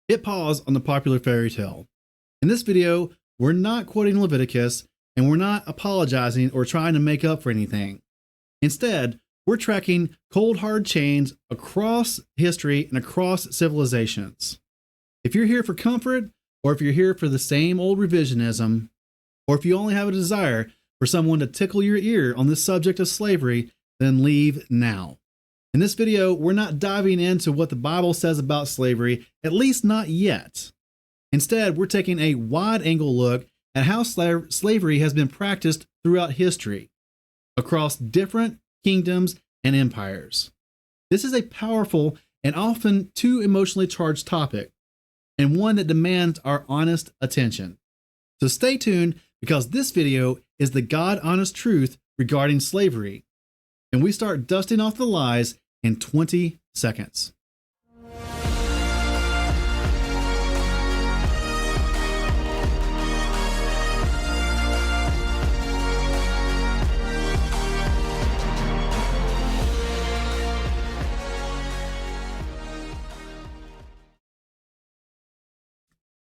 Hit pause on the popular fairy tale. In this video, we're not quoting Leviticus, and we're not apologizing or trying to make up for anything. Instead, we're tracking cold hard chains across history and across civilizations. If you're here for comfort, or if you're here for the same old revisionism, or if you only have a desire for someone to tickle your ear on this subject of slavery, then leave now. In this video, we're not diving into what the Bible says about slavery, at least not yet. Instead, we're taking a wide-angle look at how slavery has been practiced throughout history, across different kingdoms and empires. This is a powerful and often too emotionally charged topic, and one that demands our honest attention. So stay tuned, because this video is the God-honest truth regarding slavery, and we start dusting off the lies in 20 seconds.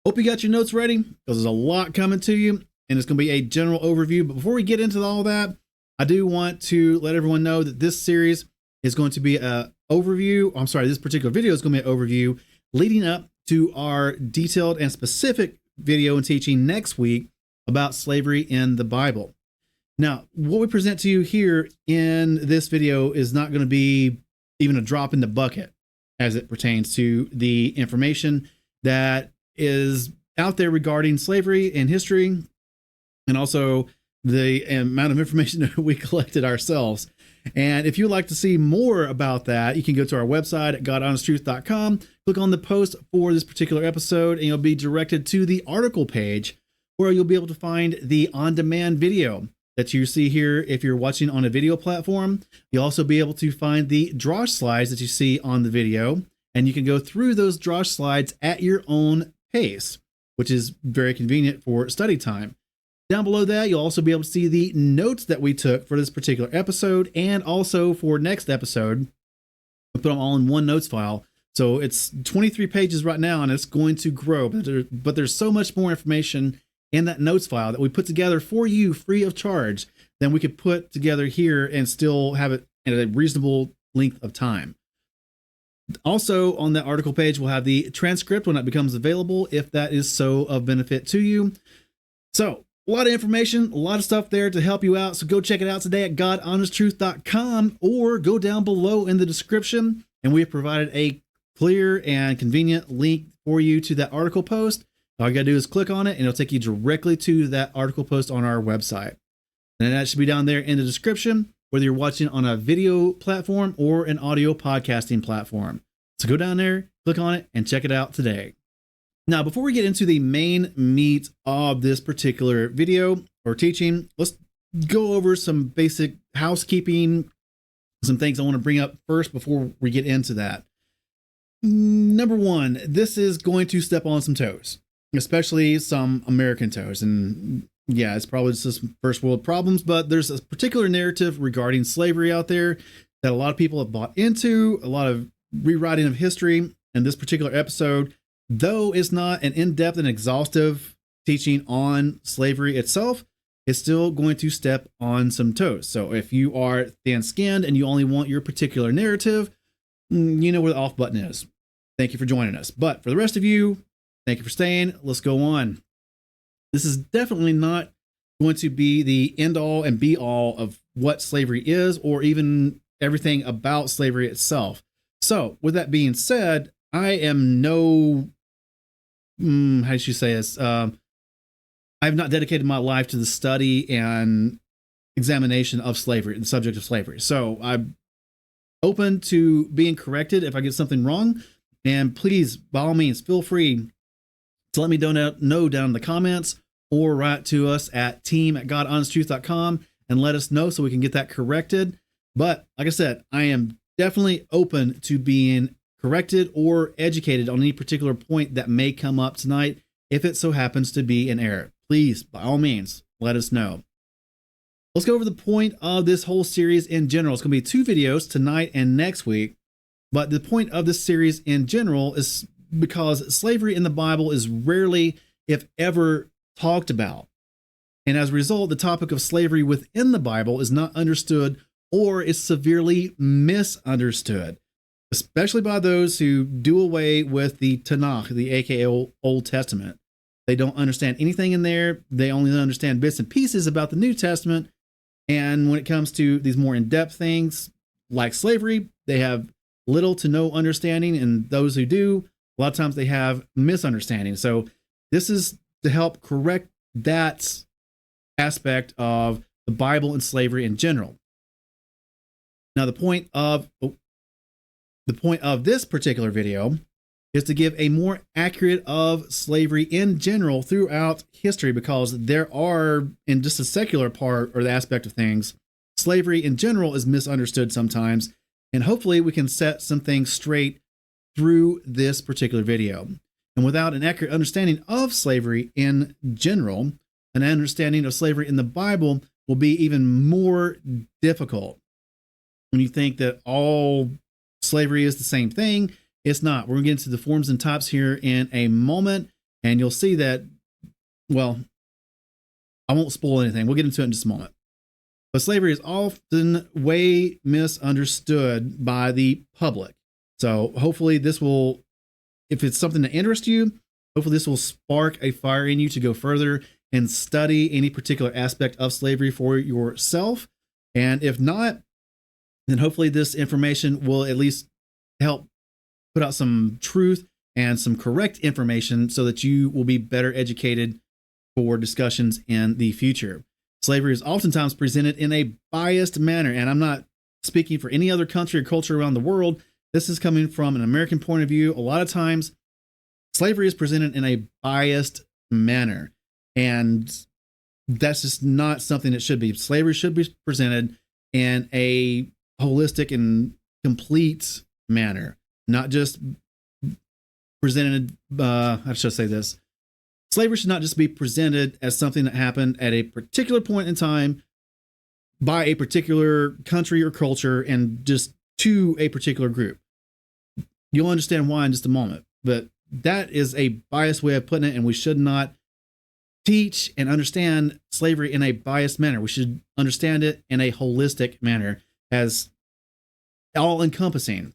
Hope you got your notes ready, because there's a lot coming to you, and it's going to be a general overview. But before we get into all that, I do want to let everyone know that this series is going to be an overview. I'm sorry, this particular video is going to be an overview leading up to our detailed and specific video and teaching next week about slavery in the Bible. Now, what we present to you here in this video is not going to be even a drop in the bucket as it pertains to the information that is out there regarding slavery in history, and also the amount of information that we collected ourselves. And if you'd like to see more about that, you can go to our website at godhonesttruth.com, click on the post for this particular episode, and you'll be directed to the article page, where you'll be able to find the on-demand video that you see here if you're watching on a video platform. You'll also be able to find the drosh slides that you see on the video, and you can go through those drosh slides at your own pace, which is very convenient for study time. Down below that, you'll also be able to see the notes that we took for this particular episode, and also for next episode. We put them all in one notes file. So it's 23 pages right now, and it's going to grow. But there's so much more information in that notes file that we put together for you free of charge than we could put together here and still have it at a reasonable length of time. Also, on that article page, we'll have the transcript when it becomes available, if that is so of benefit to you. So, a lot of information, a lot of stuff there to help you out. So go check it out today at godhonesttruth.com, or go down below in the description, and we have provided a clear and convenient link for you to that article post. All you gotta do is click on it, and it'll take you directly to that article post on our website. And that should be down there in the description, whether you're watching on a video platform or an audio podcasting platform. So go down there, click on it, and check it out today. Now, before we get into the main meat of this particular video or teaching, let's go over some basic housekeeping, some things I want to bring up first before we get into that. Number one, this is going to step on some toes, especially some American toes. And yeah, it's probably just some first world problems, but there's a particular narrative regarding slavery out there that a lot of people have bought into, a lot of rewriting of history. In this particular episode, though it's not an in-depth and exhaustive teaching on slavery itself, it's still going to step on some toes. So if you are thin-skinned and you only want your particular narrative, you know where the off button is. Thank you for joining us. But for the rest of you, thank you for staying. Let's go on. This is definitely not going to be the end-all and be-all of what slavery is, or even everything about slavery itself. So with that being said, I am no... how should you say this? I have not dedicated my life to the study and examination of slavery, the subject of slavery. So I'm open to being corrected if I get something wrong. And please, by all means, feel free to let me know down in the comments, or write to us at team@godhonesttruth.com and let us know so we can get that corrected. But like I said, I am definitely open to being corrected or educated on any particular point that may come up tonight, if it so happens to be an error. Please, by all means, let us know. Let's go over the point of this whole series in general. It's going to be 2 videos tonight and next week, but the point of this series in general is because slavery in the Bible is rarely, if ever, talked about. And as a result, the topic of slavery within the Bible is not understood or is severely misunderstood, especially by those who do away with the Tanakh, the aka Old Testament. They don't understand anything in there. They only understand bits and pieces about the New Testament. And when it comes to these more in-depth things like slavery, they have little to no understanding. And those who do, a lot of times they have misunderstanding. So this is to help correct that aspect of the Bible and slavery in general. Now, the point of this particular video is to give a more accurate of slavery in general throughout history, because there are, in just a secular part or the aspect of things, slavery in general is misunderstood sometimes, and hopefully we can set some things straight through this particular video. And without an accurate understanding of slavery in general, an understanding of slavery in the Bible will be even more difficult. When you think that all slavery is the same thing, it's not. We're going to get into the forms and types here in a moment, and you'll see that, well, I won't spoil anything. We'll get into it in just a moment. But slavery is often way misunderstood by the public. So hopefully this will, if it's something that interests you, hopefully this will spark a fire in you to go further and study any particular aspect of slavery for yourself. And if not, then hopefully this information will at least help put out some truth and some correct information so that you will be better educated for discussions in the future. Slavery is oftentimes presented in a biased manner, and I'm not speaking for any other country or culture around the world. This is coming from an American point of view. A lot of times, slavery is presented in a biased manner, and that's just not something that should be. Slavery should be presented in a holistic and complete manner, not just presented, how should I say this? Slavery should not just be presented as something that happened at a particular point in time by a particular country or culture and just to a particular group. You'll understand why in just a moment, but that is a biased way of putting it, and we should not teach and understand slavery in a biased manner. We should understand it in a holistic manner, as all-encompassing.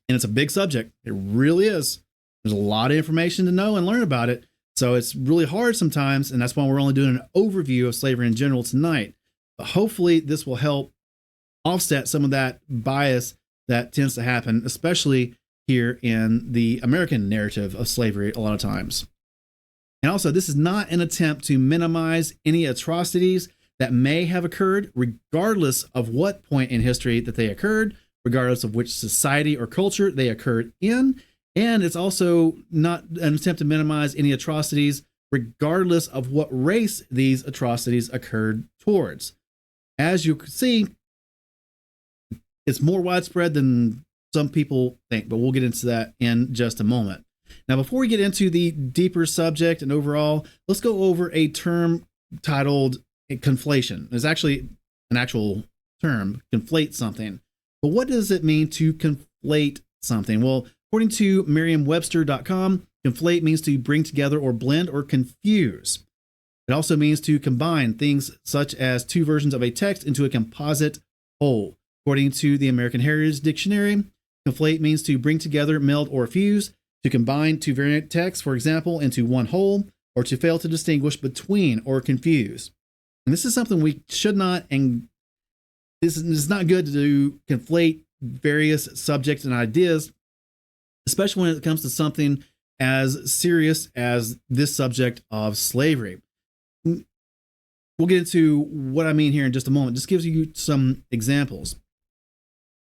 And it's a big subject. It really is. There's a lot of information to know and learn about it. So it's really hard sometimes, and that's why we're only doing an overview of slavery in general tonight. But hopefully this will help offset some of that bias that tends to happen, especially here in the American narrative of slavery a lot of times. And also, this is not an attempt to minimize any atrocities that may have occurred, regardless of what point in history that they occurred, regardless of which society or culture they occurred in. And it's also not an attempt to minimize any atrocities, regardless of what race these atrocities occurred towards. As you can see, it's more widespread than some people think, but we'll get into that in just a moment. Now, before we get into the deeper subject and overall, let's go over a term titled conflation. It's actually an actual term, conflate something. But what does it mean to conflate something? Well, according to Merriam-Webster.com, conflate means to bring together or blend or confuse. It also means to combine things such as two versions of a text into a composite whole. According to the American Heritage Dictionary, conflate means to bring together, meld, or fuse, to combine two variant texts, for example, into one whole, or to fail to distinguish between or confuse. And this is something we should not, and this is not good to conflate various subjects and ideas, especially when it comes to something as serious as this subject of slavery. We'll get into what I mean here in just a moment. This gives you some examples.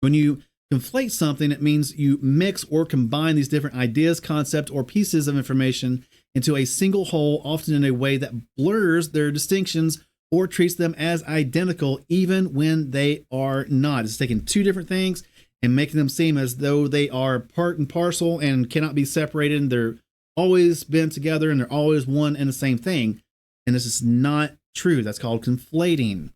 When you conflate something, it means you mix or combine these different ideas, concepts, or pieces of information into a single whole, often in a way that blurs their distinctions or treats them as identical, even when they are not. It's taking two different things and making them seem as though they are part and parcel and cannot be separated. And they're always been together and they're always one and the same thing. And this is not true. That's called conflating.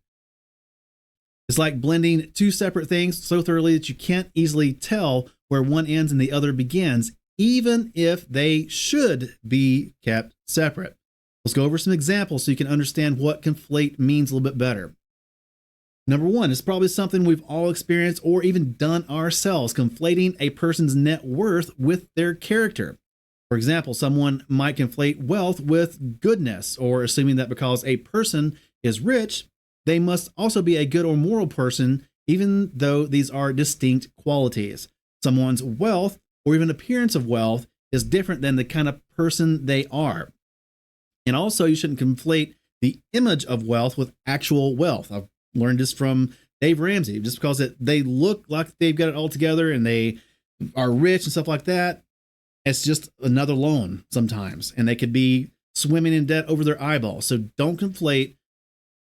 It's like blending two separate things so thoroughly that you can't easily tell where one ends and the other begins, even if they should be kept separate. Let's go over some examples so you can understand what conflate means a little bit better. Number one, it's probably something we've all experienced or even done ourselves, conflating a person's net worth with their character. For example, someone might conflate wealth with goodness, or assuming that because a person is rich, they must also be a good or moral person, even though these are distinct qualities. Someone's wealth or even appearance of wealth is different than the kind of person they are. And also, you shouldn't conflate the image of wealth with actual wealth. I've learned this from Dave Ramsey. Just because they look like they've got it all together and they are rich and stuff like that, it's just another loan sometimes. And they could be swimming in debt over their eyeballs. So don't conflate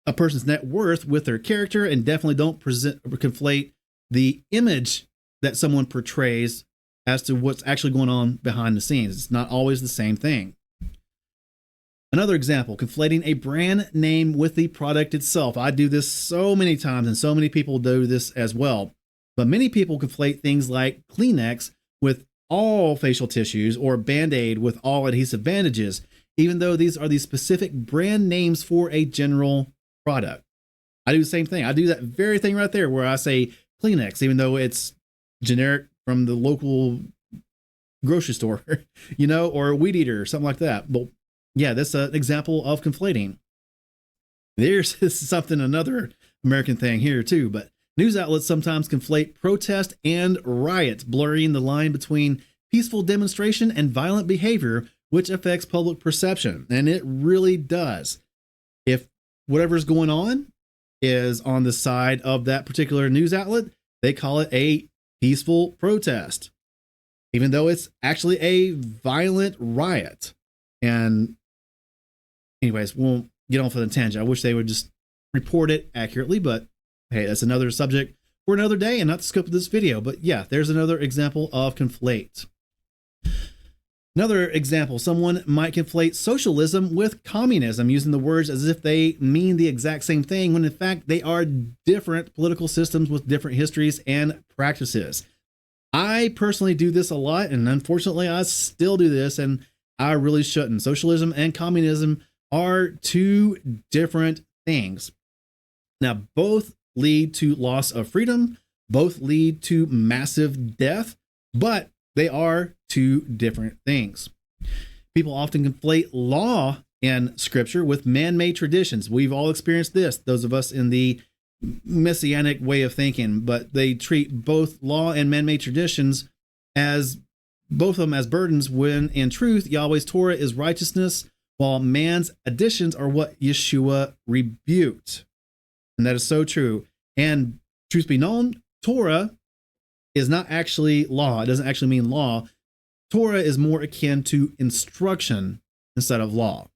a person's net worth with their character, and definitely don't conflate the image that someone portrays as to what's actually going on behind the scenes. It's not always the same thing. Another example, conflating a brand name with the product itself. I do this so many times, and so many people do this as well. But many people conflate things like Kleenex with all facial tissues, or Band-Aid with all adhesive bandages, even though these are the specific brand names for a general product. I do the same thing. I do that very thing right there where I say Kleenex, even though it's generic from the local grocery store, or Weed Eater or something like that. But yeah, that's an example of conflating. There's another American thing here too, but news outlets sometimes conflate protest and riot, blurring the line between peaceful demonstration and violent behavior, which affects public perception. And it really does. If whatever's going on is on the side of that particular news outlet, they call it a peaceful protest, even though it's actually a violent riot. And anyways, we'll get off on a tangent. I wish they would just report it accurately, but hey, that's another subject for another day and not the scope of this video. But yeah, there's another example of conflate. Another example, someone might conflate socialism with communism, using the words as if they mean the exact same thing, when in fact they are different political systems with different histories and practices. I personally do this a lot, and unfortunately I still do this, and I really shouldn't. Socialism and communism are two different things. Now, both lead to loss of freedom, both lead to massive death, but they are two different things. People often conflate law in scripture with man-made traditions. We've all experienced this, those of us in the messianic way of thinking, but they treat both law and man-made traditions as both of them as burdens, when in truth, Yahweh's Torah is righteousness, while man's additions are what Yeshua rebuked. And that is so true. And truth be known, Torah is not actually law. It doesn't actually mean law. Torah is more akin to instruction instead of law.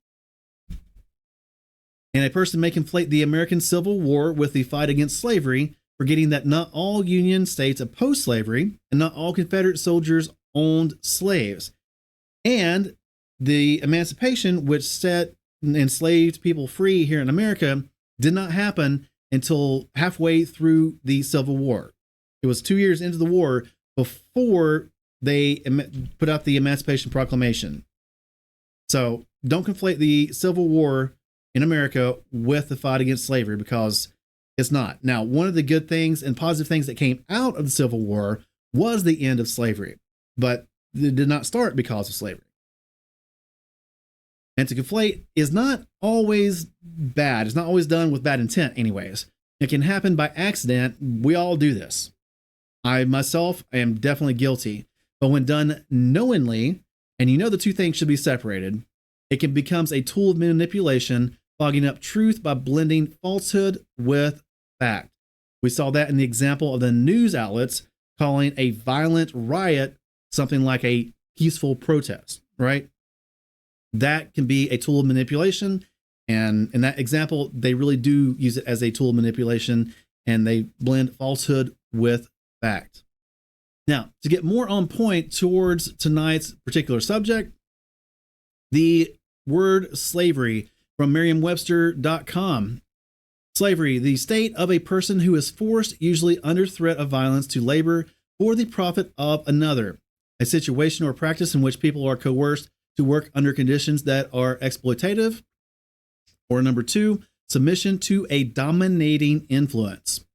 And a person may conflate the American Civil War with the fight against slavery, forgetting that not all Union states opposed slavery and not all Confederate soldiers owned slaves. And the emancipation, which set enslaved people free here in America, did not happen until halfway through the Civil War. It was 2 years into the war before they put out the Emancipation Proclamation. So don't conflate the Civil War in America with the fight against slavery, because it's not. Now, one of the good things and positive things that came out of the Civil War was the end of slavery, but it did not start because of slavery. And to conflate is not always bad. It's not always done with bad intent anyways. It can happen by accident. We all do this. I myself am definitely guilty. But when done knowingly, and you know the two things should be separated, it can becomes a tool of manipulation, fogging up truth by blending falsehood with fact. We saw that in the example of the news outlets calling a violent riot something like a peaceful protest, right? That can be a tool of manipulation. And in that example, they really do use it as a tool of manipulation, and they blend falsehood with fact. Now, to get more on point towards tonight's particular subject, the word slavery from Merriam-Webster.com. Slavery, the state of a person who is forced, usually under threat of violence, to labor for the profit of another. a situation or practice in which people are coerced to work under conditions that are exploitative. Or number 2, submission to a dominating influence.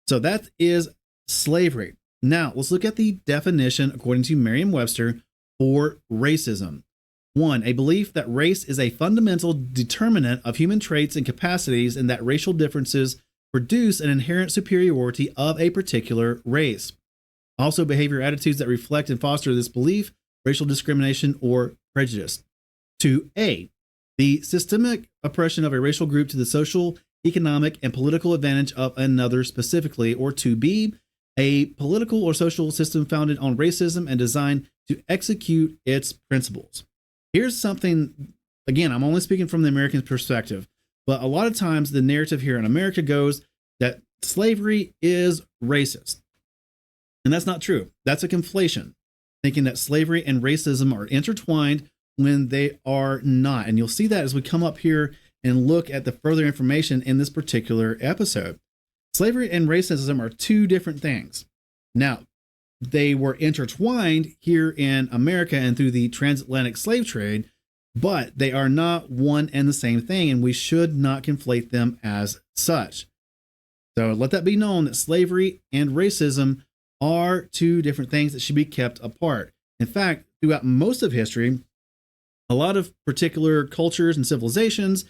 So that is slavery. Now, let's look at the definition according to Merriam-Webster for racism. 1, a belief that race is a fundamental determinant of human traits and capacities, and that racial differences produce an inherent superiority of a particular race. Also, behavior attitudes that reflect and foster this belief, racial discrimination or prejudice. 2A, the systemic oppression of a racial group to the social, economic, and political advantage of another specifically. Or 2B, a political or social system founded on racism and designed to execute its principles. Here's something, again, I'm only speaking from the American perspective, but a lot of times the narrative here in America goes that slavery is racist. And that's not true. That's a conflation, thinking that slavery and racism are intertwined when they are not. And you'll see that as we come up here and look at the further information in this particular episode. Slavery and racism are two different things. Now, they were intertwined here in America and through the transatlantic slave trade, but they are not one and the same thing, and we should not conflate them as such. So let that be known that slavery and racism are two different things that should be kept apart. In fact, throughout most of history, a lot of particular cultures and civilizations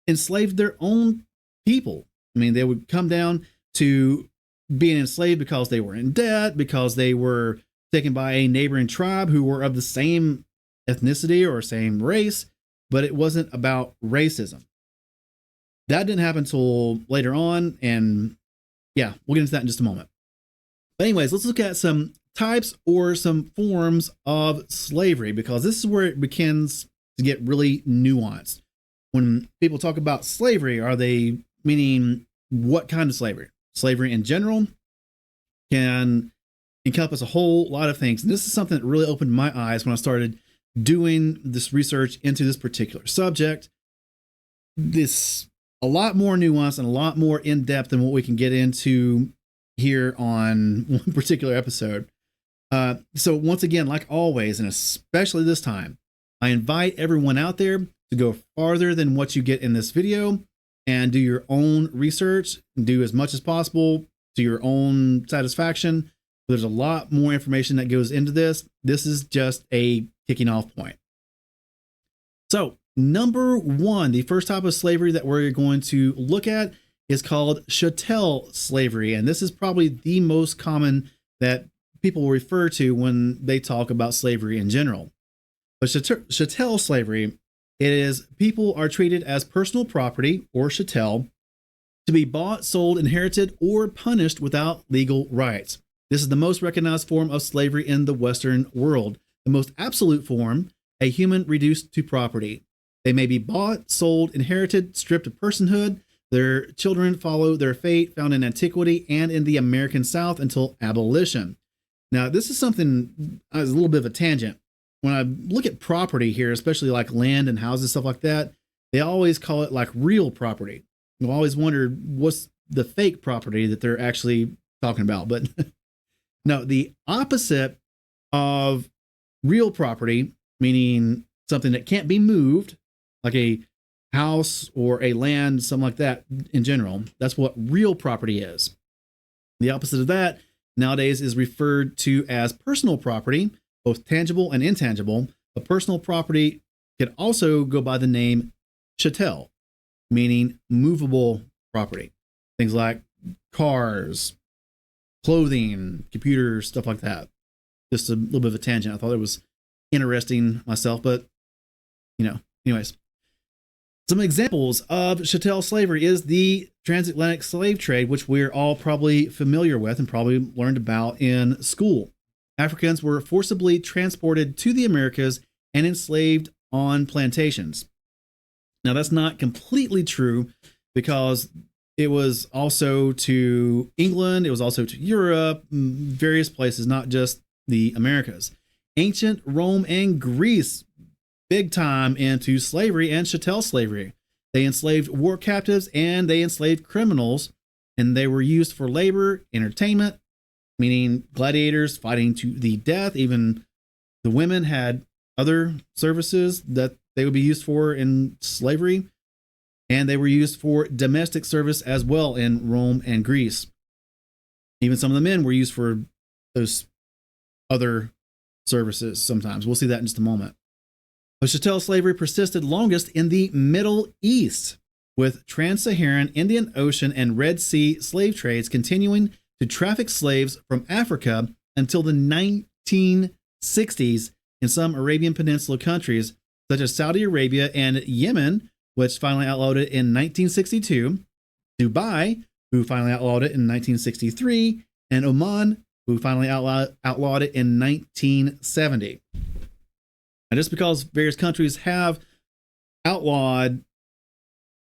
enslaved their own people. I mean, they would come down to being enslaved because they were in debt, because they were taken by a neighboring tribe who were of the same ethnicity or same race, but it wasn't about racism. That didn't happen until later on, and yeah, we'll get into that in just a moment. But anyways, let's look at some types or some forms of slavery, because this is where it begins to get really nuanced. When people talk about slavery, are they meaning what kind of slavery? Slavery in general can encompass a whole lot of things. And this is something that really opened my eyes when I started doing this research into this particular subject. This a lot more nuanced and a lot more in depth than what we can get into here on one particular episode. So once again, like always, and especially this time, I invite everyone out there to go farther than what you get in this video and do your own research, do as much as possible to your own satisfaction. There's a lot more information that goes into this. This is just a kicking off point. So number 1, the first type of slavery that we're going to look at is called chattel slavery. And this is probably the most common that people refer to when they talk about slavery in general. But chattel slavery, it is people are treated as personal property, or chattel, to be bought, sold, inherited, or punished without legal rights. This is the most recognized form of slavery in the Western world. The most absolute form, a human reduced to property. They may be bought, sold, inherited, stripped of personhood. Their children follow their fate found in antiquity and in the American South until abolition. Now, this is something as a little bit of a tangent. When I look at property here, especially like land and houses, stuff like that, they always call it like real property. I've always wondered what's the fake property that they're actually talking about. But no, the opposite of real property, meaning something that can't be moved, like a house or a land, something like that in general. That's what real property is. The opposite of that nowadays is referred to as personal property, both tangible and intangible. But personal property can also go by the name chattel, meaning movable property. Things like cars, clothing, computers, stuff like that. Just a little bit of a tangent. I thought it was interesting myself, but anyways. Some examples of chattel slavery is the transatlantic slave trade, which we're all probably familiar with and probably learned about in school. Africans were forcibly transported to the Americas and enslaved on plantations. Now, that's not completely true, because it was also to England, it was also to Europe, various places, not just the Americas. Ancient Rome and Greece, big time into slavery and chattel slavery. They enslaved war captives and they enslaved criminals, and they were used for labor, entertainment, meaning gladiators fighting to the death, even The women had other services that they would be used for in slavery, and they were used for domestic service as well in Rome and Greece. Even some of the men were used for those other services sometimes. We'll see that in just a moment. But chattel slavery persisted longest in the Middle East, with trans-Saharan, Indian Ocean, and Red Sea slave trades continuing to traffic slaves from Africa until the 1960s in some Arabian Peninsula countries, such as Saudi Arabia and Yemen, which finally outlawed it in 1962, Dubai, who finally outlawed it in 1963, and Oman, who finally outlawed it in 1970. And just because various countries have outlawed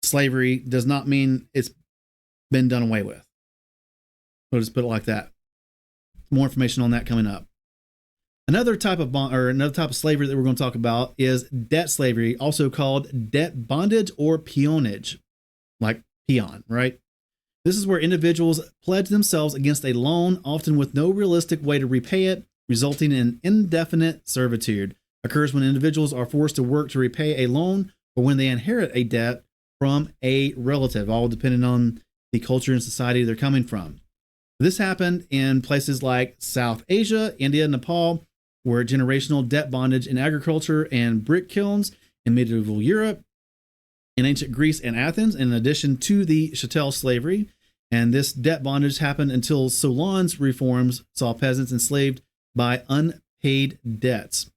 slavery does not mean it's been done away with. We'll just put it like that. More information on that coming up. Another type of slavery that we're going to talk about is debt slavery, also called debt bondage or peonage, like peon, right? This is where individuals pledge themselves against a loan, often with no realistic way to repay it, resulting in indefinite servitude. Occurs when individuals are forced to work to repay a loan or when they inherit a debt from a relative, all depending on the culture and society they're coming from. This happened in places like South Asia, India, Nepal, where generational debt bondage in agriculture and brick kilns in medieval Europe, in ancient Greece and Athens, in addition to the chattel slavery. And this debt bondage happened until Solon's reforms saw peasants enslaved by unpaid debts.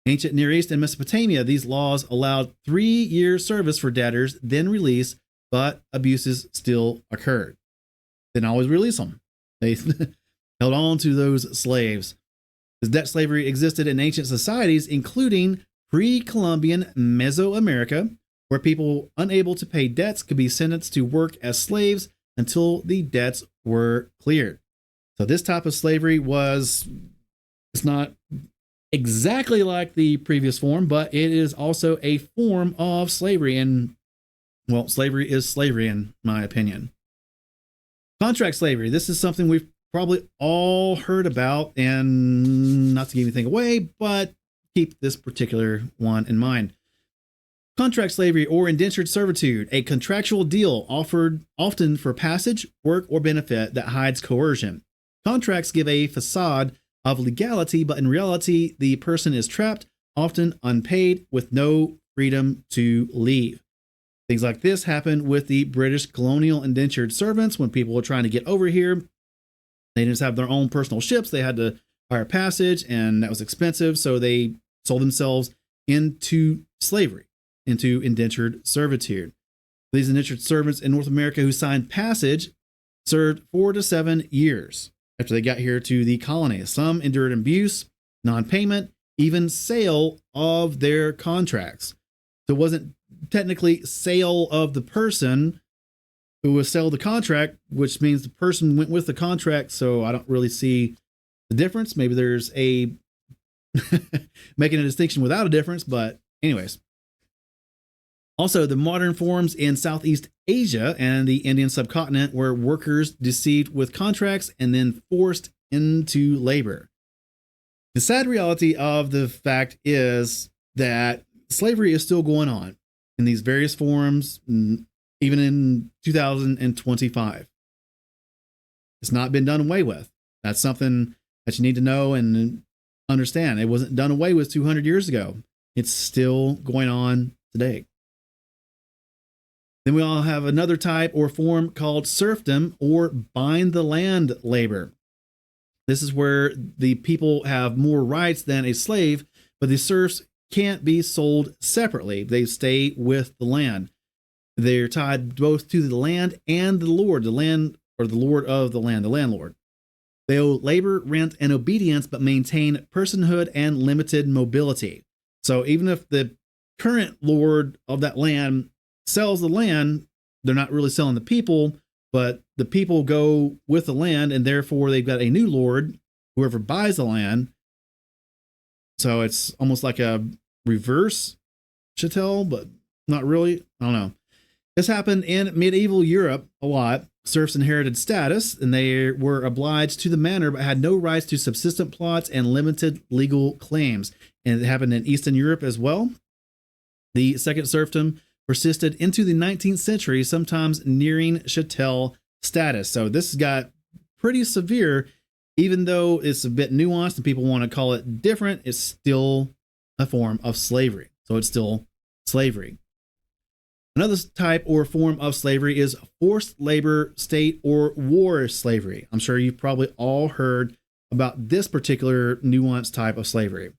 Ancient Near East and Mesopotamia, these laws allowed 3-year service for debtors, then release, but abuses still occurred. Didn't always release them. They held on to those slaves. This debt slavery existed in ancient societies, including pre-Columbian Mesoamerica, where people unable to pay debts could be sentenced to work as slaves until the debts were cleared. So this type of slavery it's not exactly like the previous form, but it is also a form of slavery. And, well, slavery is slavery, in my opinion. Contract slavery. This is something we've probably all heard about, and not to give anything away, but keep this particular one in mind. Contract slavery or indentured servitude, a contractual deal offered often for passage, work, or benefit that hides coercion. Contracts give a facade of legality, but in reality, the person is trapped, often unpaid, with no freedom to leave. Things like this happened with the British colonial indentured servants when people were trying to get over here. They didn't have their own personal ships. They had to hire passage, and that was expensive. So they sold themselves into slavery, into indentured servitude. These indentured servants in North America who signed passage served 4 to 7 years after they got here to the colonies. Some endured abuse, non-payment, even sale of their contracts. So it wasn't technically sale of the person who was sell the contract, which means the person went with the contract. So I don't really see the difference. Maybe there's a making a distinction without a difference, but anyways. Also, the modern forms in Southeast Asia and the Indian subcontinent were workers deceived with contracts and then forced into labor. The sad reality of the fact is that slavery is still going on in these various forms, even in 2025. It's not been done away with. That's something that you need to know and understand. It wasn't done away with 200 years ago. It's still going on today. Then we all have another type or form called serfdom or bind the land labor. This is where the people have more rights than a slave, but the serfs can't be sold separately. They stay with the land. They're tied both to the land and the lord, the land or the lord of the land, the landlord. They owe labor, rent, and obedience, but maintain personhood and limited mobility. So even if the current lord of that land sells the land, they're not really selling the people, but the people go with the land, and therefore they've got a new lord, whoever buys the land. So it's almost like a reverse chattel, but not really. I don't know. This happened in medieval Europe a lot, Serfs inherited status, and they were obliged to the manor, but had no rights to subsistent plots and limited legal claims. And it happened in Eastern Europe as well. The second serfdom persisted into the 19th century, sometimes nearing chattel status. So this got pretty severe, even though it's a bit nuanced and people want to call it different. It's still a form of slavery. So it's still slavery. Another type or form of slavery is forced labor, state, or war slavery. I'm sure you've probably all heard about this particular nuanced type of slavery.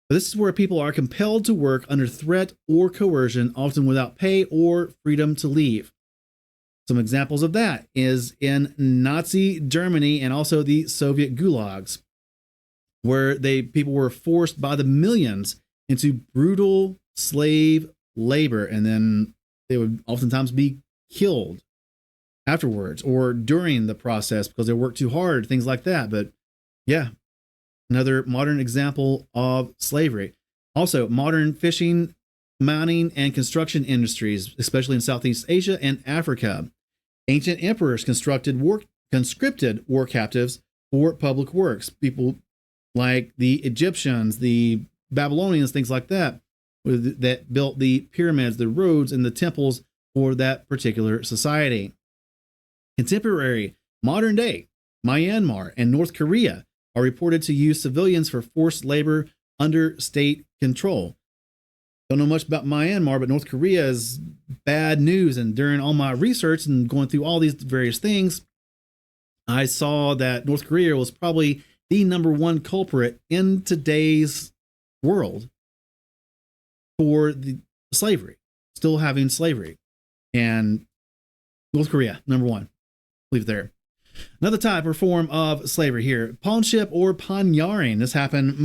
But this is where people are compelled to work under threat or coercion, often without pay or freedom to leave. Some examples of that is in Nazi Germany and also the Soviet gulags, where people were forced by the millions into brutal slave labor, and then they would oftentimes be killed afterwards or during the process because they worked too hard, things like that. But yeah, another modern example of slavery. Also, modern fishing, mining, and construction industries, especially in Southeast Asia and Africa. Ancient emperors conscripted war captives for public works. People like the Egyptians, the Babylonians, things like that, that built the pyramids, the roads, and the temples for that particular society. Contemporary, modern day, Myanmar and North Korea are reported to use civilians for forced labor under state control. Don't know much about Myanmar, but North Korea is bad news. And during all my research and going through all these various things, I saw that North Korea was probably the number one culprit in today's world for the slavery, still having slavery. And North Korea, number one. Leave it there. Another type or form of slavery here, pawnship or Panyarring. This happened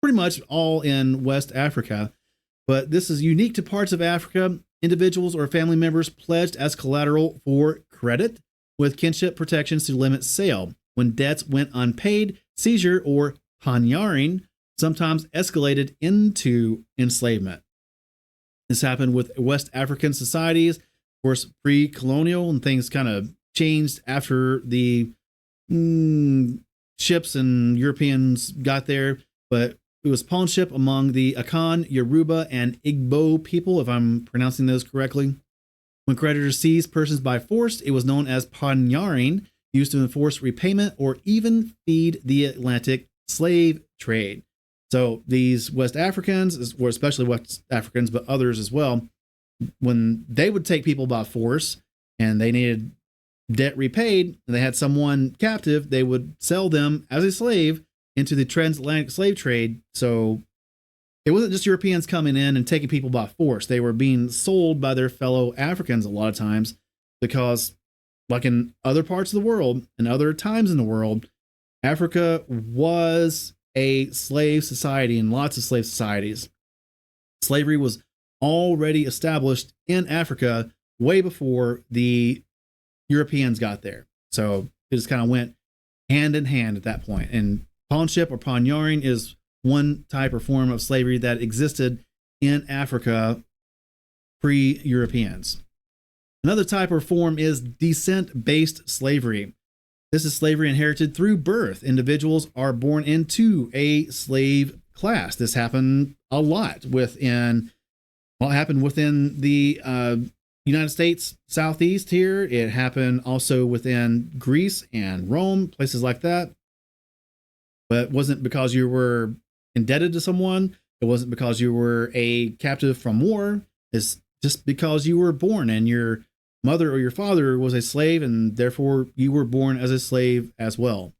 pretty much all in West Africa, but this is unique to parts of Africa. Individuals or family members pledged as collateral for credit with kinship protections to limit sale. When debts went unpaid, seizure or Panyarring sometimes escalated into enslavement. This happened with West African societies, of course, pre-colonial, and things kind of changed after the ships and Europeans got there. But it was pawnship among the Akan, Yoruba, and Igbo people, if I'm pronouncing those correctly. When creditors seized persons by force, it was known as Panyarring, used to enforce repayment or even feed the Atlantic slave trade. So these West Africans, or especially West Africans, but others as well, when they would take people by force and they needed debt repaid and they had someone captive, they would sell them as a slave into the transatlantic slave trade. So it wasn't just Europeans coming in and taking people by force. They were being sold by their fellow Africans a lot of times, because like in other parts of the world and other times in the world, Africa was a slave society, and lots of slave societies. Slavery was already established in Africa way before the Europeans got there. So it just kind of went hand in hand at that point. And pawnship or Panyarring is one type or form of slavery that existed in Africa pre-Europeans. Another type or form is descent-based slavery. This is slavery inherited through birth. Individuals are born into a slave class. This happened a lot within the United States Southeast here. It happened also within Greece and Rome, places like that. But it wasn't because you were indebted to someone. It wasn't because you were a captive from war. It's just because you were born and your mother or your father was a slave, and therefore you were born as a slave as well.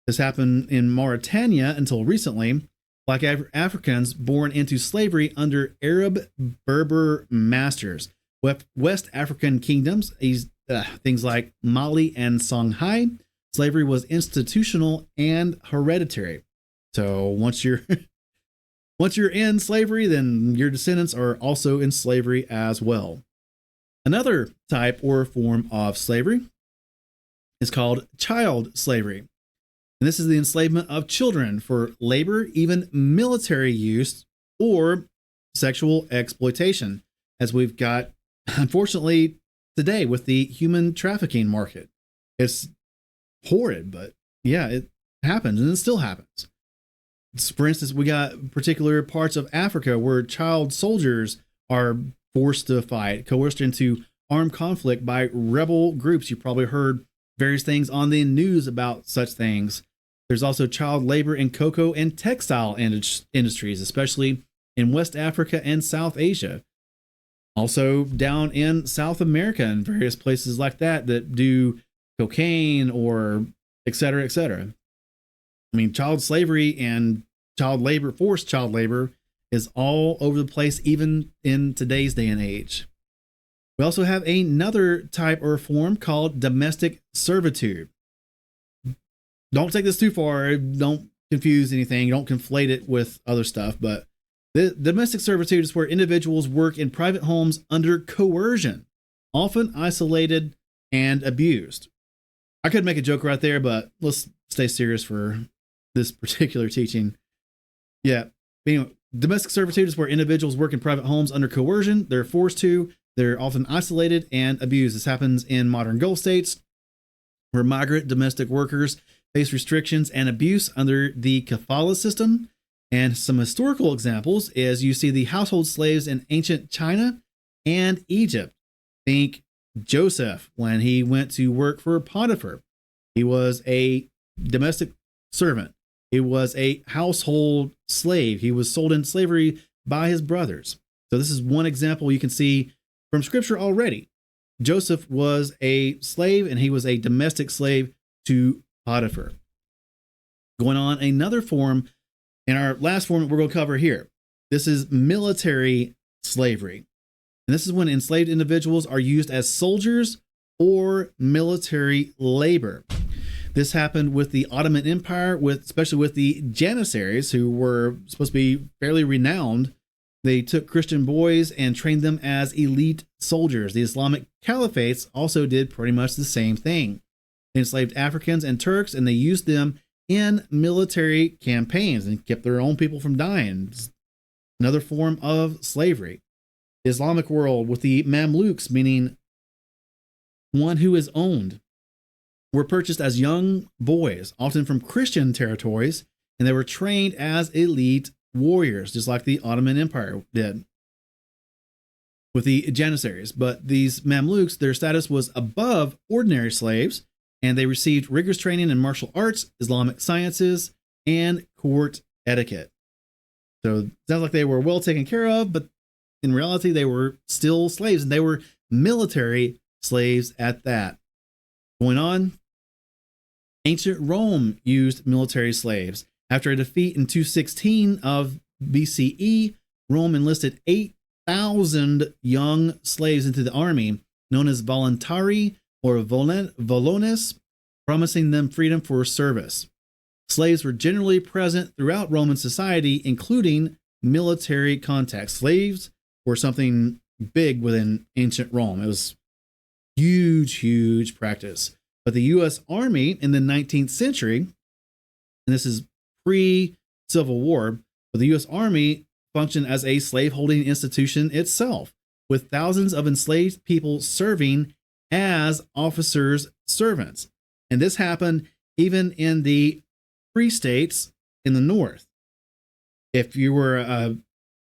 This happened in Mauritania until recently. Black Africans born into slavery under Arab Berber masters. West African kingdoms, things like Mali and Songhai, slavery was institutional and hereditary. So once you're in slavery, then your descendants are also in slavery as well. Another type or form of slavery is called child slavery. And this is the enslavement of children for labor, even military use, or sexual exploitation. As we've got, unfortunately, today with the human trafficking market. It's horrid, but yeah, it happens, and it still happens. For instance, we got particular parts of Africa where child soldiers are forced to fight, coerced into armed conflict by rebel groups. You probably heard various things on the news about such things. There's also child labor in cocoa and textile industries, especially in West Africa and South Asia. Also down in South America and various places like that do cocaine or et cetera, et cetera. I mean, child slavery and child labor, forced child labor, is all over the place, even in today's day and age. We also have another type or form called domestic servitude. Don't take this too far. Don't confuse anything. Don't conflate it with other stuff. But the domestic servitude is where individuals work in private homes under coercion, often isolated and abused. I could make a joke right there, but let's stay serious for this particular teaching. Yeah. Anyway, domestic servitude is where individuals work in private homes under coercion. They're forced to. They're often isolated and abused. This happens in modern Gulf states, where migrant domestic workers face restrictions and abuse under the kafala system. And some historical examples is you see the household slaves in ancient China and Egypt. Think Joseph when he went to work for Potiphar. He was a domestic servant. He was a household slave. He was sold into slavery by his brothers. So this is one example you can see from scripture already. Joseph was a slave and he was a domestic slave to Potiphar. Going on, another form, and our last form we're going to cover here. This is military slavery. And this is when enslaved individuals are used as soldiers or military labor. This happened with the Ottoman Empire, especially with the Janissaries, who were supposed to be fairly renowned. They took Christian boys and trained them as elite soldiers. The Islamic caliphates also did pretty much the same thing. They enslaved Africans and Turks, and they used them in military campaigns and kept their own people from dying. It's another form of slavery. The Islamic world with the Mamluks, meaning one who is owned, were purchased as young boys, often from Christian territories, and they were trained as elite warriors, just like the Ottoman Empire did with the Janissaries. But these Mamluks, their status was above ordinary slaves, and they received rigorous training in martial arts, Islamic sciences, and court etiquette. So it sounds like they were well taken care of, but in reality, they were still slaves, and they were military slaves at that. Going on, ancient Rome used military slaves. After a defeat in 216 of BCE, Rome enlisted 8,000 young slaves into the army, known as voluntari or volones, promising them freedom for service. Slaves were generally present throughout Roman society, including military contacts. Slaves were something big within ancient Rome. It was huge, huge practice. But the U.S. Army in the 19th century, and this is pre-Civil War, but the U.S. Army functioned as a slaveholding institution itself, with thousands of enslaved people serving as officers' servants. And this happened even in the free states in the North. If you were a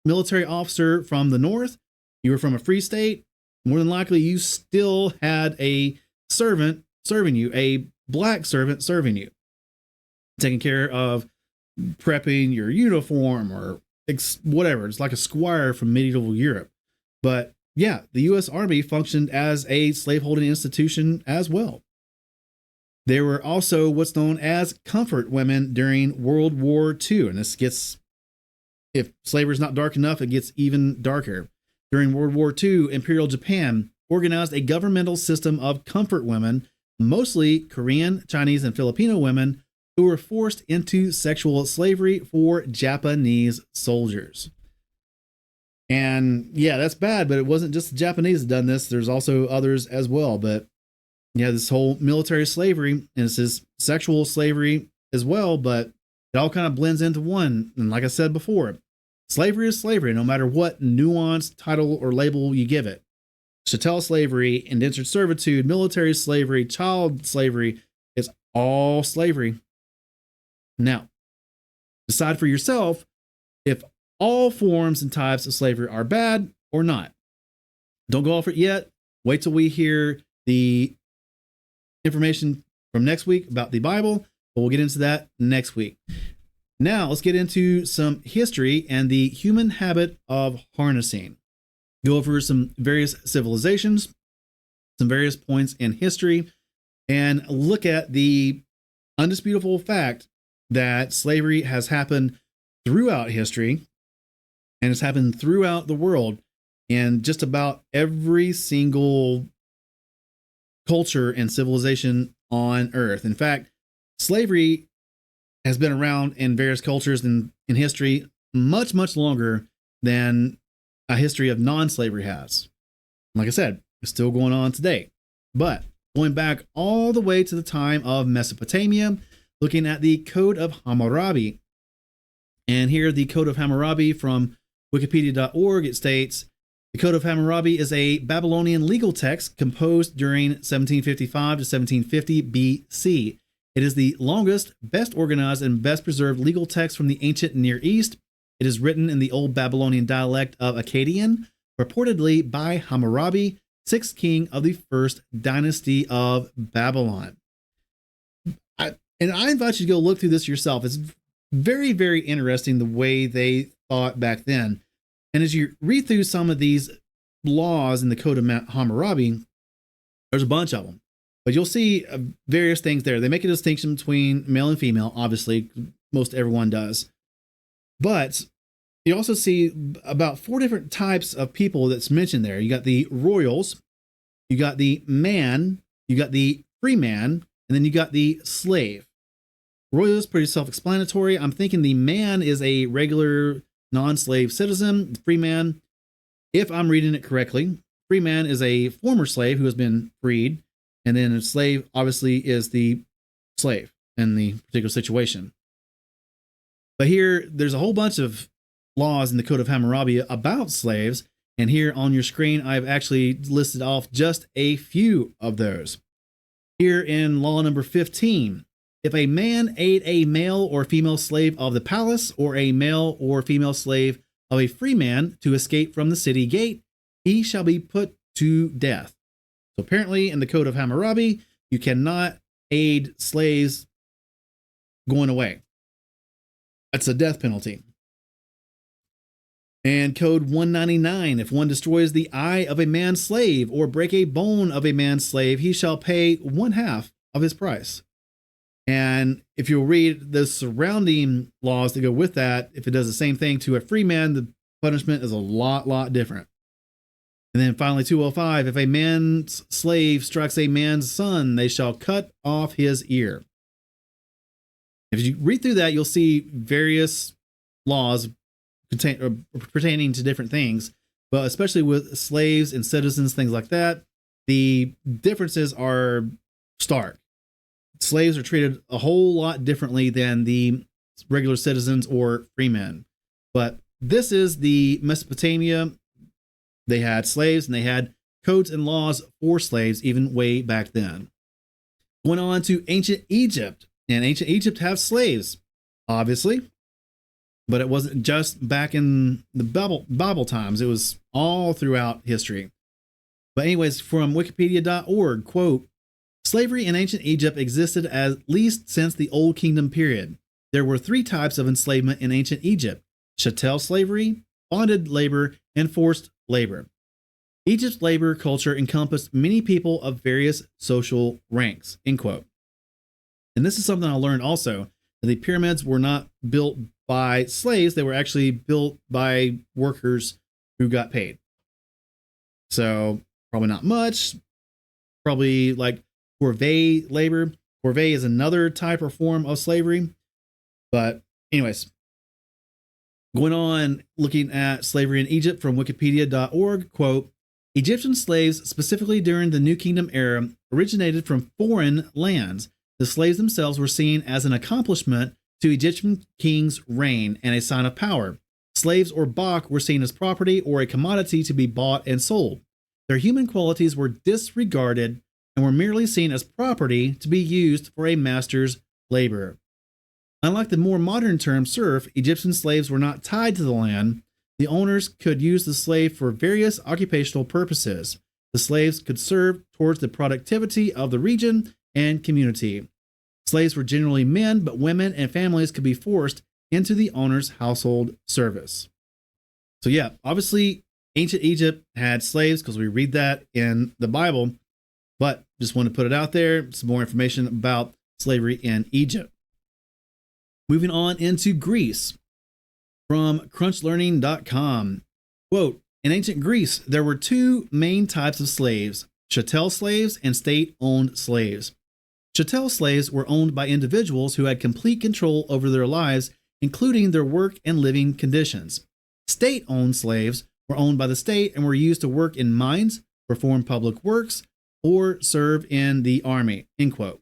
military officer from the North, you were from a free state, more than likely you still had a servant serving you, a black servant serving you, taking care of prepping your uniform or whatever. It's like a squire from medieval Europe. But yeah, the U.S. Army functioned as a slaveholding institution as well. There were also what's known as comfort women during World War II. And this gets, if slavery is not dark enough, it gets even darker. During World War II, Imperial Japan organized a governmental system of comfort women, mostly Korean, Chinese, and Filipino women who were forced into sexual slavery for Japanese soldiers. And yeah, that's bad, but it wasn't just the Japanese that done this. There's also others as well. But yeah, this whole military slavery, and this is sexual slavery as well, but it all kind of blends into one. And like I said before, slavery is slavery, no matter what nuanced title or label you give it. chattel slavery, indentured servitude, military slavery, child slavery. It's all slavery. Now, decide for yourself if all forms and types of slavery are bad or not. Don't go off it yet. Wait till we hear the information from next week about the Bible, but we'll get into that next week. Now, let's get into some history and the human habit of harnessing. Go over some various civilizations, some various points in history, and look at the undisputable fact that slavery has happened throughout history and has happened throughout the world in just about every single culture and civilization on Earth. In fact, slavery has been around in various cultures in history much, much longer than a history of non-slavery has. Like I said, it's still going on today. But going back all the way to the time of Mesopotamia, looking at the Code of Hammurabi. And here, the Code of Hammurabi from Wikipedia.org, it states, the Code of Hammurabi is a Babylonian legal text composed during 1755 to 1750 BC. It is the longest, best organized, and best preserved legal text from the ancient Near East. It is written in the Old Babylonian dialect of Akkadian, purportedly by Hammurabi, 6th king of the first dynasty of Babylon. I invite you to go look through this yourself. It's very, very interesting the way they thought back then. And as you read through some of these laws in the Code of Hammurabi, there's a bunch of them. But you'll see various things there. They make a distinction between male and female, obviously. Most everyone does. But you also see about 4 different types of people that's mentioned there. You got the royals, you got the man, you got the free man, and then you got the slave. Royal is pretty self-explanatory. I'm thinking the man is a regular non-slave citizen. The free man, if I'm reading it correctly, free man is a former slave who has been freed. And then a slave, obviously, is the slave in the particular situation. But here, there's a whole bunch of laws in the Code of Hammurabi about slaves. And here on your screen, I've actually listed off just a few of those. Here in law number 15, if a man aid a male or female slave of the palace, or a male or female slave of a free man to escape from the city gate, he shall be put to death. So apparently in the Code of Hammurabi, you cannot aid slaves going away. That's a death penalty. And Code 199, if one destroys the eye of a man's slave or break a bone of a man's slave, he shall pay 1/2 of his price. And if you'll read the surrounding laws that go with that, if it does the same thing to a free man, the punishment is a lot different. And then finally, 205, if a man's slave strikes a man's son, they shall cut off his ear. If you read through that, you'll see various laws pertaining to different things, but especially with slaves and citizens, things like that, the differences are stark. Slaves are treated a whole lot differently than the regular citizens or free men. But this is the Mesopotamia. They had slaves and they had codes and laws for slaves even way back then. Going on to ancient Egypt. And ancient Egypt have slaves, obviously. But it wasn't just back in the Bible times. It was all throughout history. But anyways, from wikipedia.org, quote, slavery in ancient Egypt existed at least since the Old Kingdom period. There were 3 types of enslavement in ancient Egypt: chattel slavery, bonded labor, and forced labor. Egypt's labor culture encompassed many people of various social ranks, end quote. And this is something I learned also, that the pyramids were not built by slaves. They were actually built by workers who got paid. So probably not much, probably like corvée labor. Corvée is another type or form of slavery. But anyways, going on, looking at slavery in Egypt from wikipedia.org, quote, Egyptian slaves, specifically during the New Kingdom era, originated from foreign lands. The slaves themselves were seen as an accomplishment to Egyptian kings' reign and a sign of power. Slaves or bak were seen as property or a commodity to be bought and sold. their human qualities were disregarded and were merely seen as property to be used for a master's labor. Unlike the more modern term serf, Egyptian slaves were not tied to the land. The owners could use the slave for various occupational purposes. The slaves could serve towards the productivity of the region and community. Slaves were generally men, but women and families could be forced into the owner's household service. So yeah, obviously ancient Egypt had slaves because we read that in the Bible, but just want to put it out there, some more information about slavery in Egypt. Moving on into Greece from crunchlearning.com. Quote, in ancient Greece, there were two main types of slaves, chattel slaves and state-owned slaves. Chattel slaves were owned by individuals who had complete control over their lives, including their work and living conditions. State-owned slaves were owned by the state and were used to work in mines, perform public works, or serve in the army, end quote.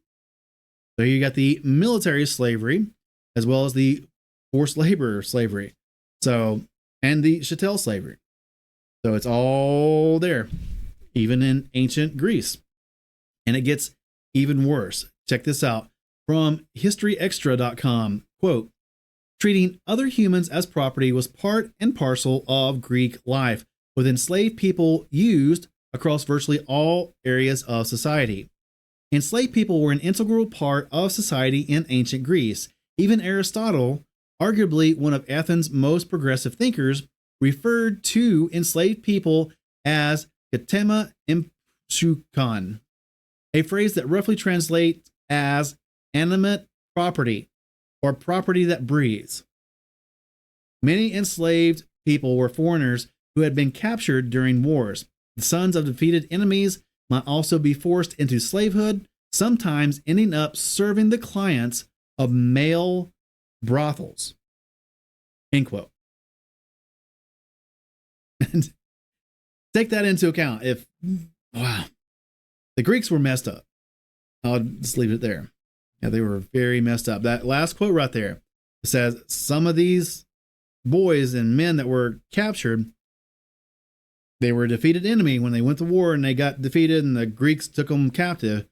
So you got the military slavery, as well as the forced labor slavery. So, and the chattel slavery. So it's all there, even in ancient Greece. And it gets even worse. Check this out from historyextra.com. Quote, treating other humans as property was part and parcel of Greek life, with enslaved people used across virtually all areas of society. Enslaved people were an integral part of society in ancient Greece. Even Aristotle, arguably one of Athens' most progressive thinkers, referred to enslaved people as katema impsukon, a phrase that roughly translates as animate property or property that breathes. Many enslaved people were foreigners who had been captured during wars. The sons of defeated enemies might also be forced into slavehood, sometimes ending up serving the clients of male brothels. End quote. And take that into account. Wow. The Greeks were messed up. I'll just leave it there. Yeah, they were very messed up. That last quote right there says some of these boys and men that were captured, they were a defeated enemy when they went to war and they got defeated and the Greeks took them captive.